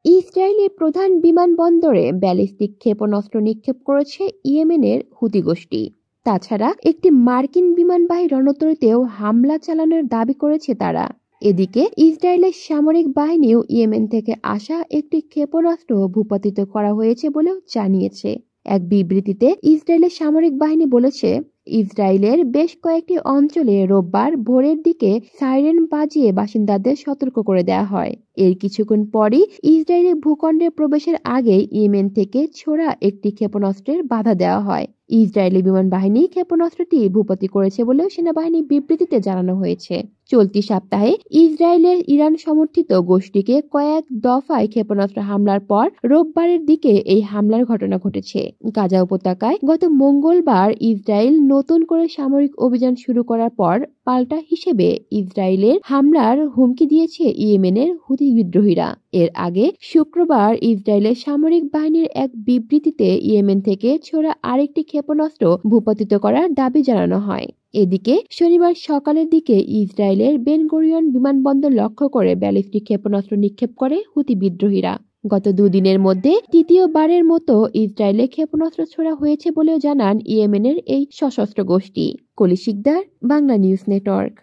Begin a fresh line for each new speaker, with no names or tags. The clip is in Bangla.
ইসরায়েলের প্রধান বিমানবন্দরে ব্যালিস্টিক ক্ষেপণাস্ত্র নিক্ষেপ করেছে ইয়েমেনের হুতি গোষ্ঠী। তাছাড়া একটি মার্কিন বিমানবাহী রণতরিতেও হামলা চালানোর দাবি করেছে তারা। এদিকে ইসরায়েলের সামরিক বাহিনীও ইয়েমেন থেকে আসা একটি ক্ষেপণাস্ত্র ভূপাতিত করা হয়েছে বলেও জানিয়েছে। এক বিবৃতিতে ইসরায়েলের সামরিক বাহিনী বলেছে, ইসরায়েলের বেশ কয়েকটি অঞ্চলে রোববার ভোরের দিকে সাইরেন বাজিয়ে বাসিন্দাদের সতর্ক করে দেওয়া হয়। এর কিছুক্ষণ পরই ইসরায়েলের ভূখণ্ডে প্রবেশের আগেই ইয়েমেন থেকে ছোড়া একটি ক্ষেপণাস্ত্রের বাধা দেওয়া হয়। ইসরায়েলি বিমান বাহিনী ক্ষেপণাস্ত্রটি ভূপাতি করেছে বলেও সেনাবাহিনীর বিবৃতিতে জানানো হয়েছে। চলতি সপ্তাহে ইসরায়েলের ইরান সমর্থিত গোষ্ঠীকে কয়েক দফায় ক্ষেপণাস্ত্র হামলার পর রোববারের দিকে এই হামলার ঘটনা ঘটেছে। গাজা উপত্যকায় গত মঙ্গলবার ইসরায়েল নতুন করে সামরিক অভিযান শুরু করার পর পাল্টা হিসেবে ইসরায়েলের হামলার হুমকি দিয়েছে ইয়েমেনের হুতি বিদ্রোহীরা। এর আগে শুক্রবার ইসরায়েলের সামরিক বাহিনীর এক বিবৃতিতে ইয়েমেন থেকে ছোড়া আরেকটি ক্ষেপণাস্ত্র ভূপাতিত করার দাবি জানানো হয়। এদিকে শনিবার সকালের দিকে ইসরায়েলের বেন গুরিয়ন বিমানবন্দর লক্ষ্য করে ব্যালিস্টিক ক্ষেপণাস্ত্র নিক্ষেপ করে হুতি বিদ্রোহীরা। গত দুদিনের মধ্যে তৃতীয়বারের মতো ইসরায়েলে ক্ষেপণাস্ত্র ছোড়া হয়েছে বলেও জানান ইয়েমেনের এই সশস্ত্র গোষ্ঠী। কলি শিকদার, বাংলা নিউজ নেটওয়ার্ক।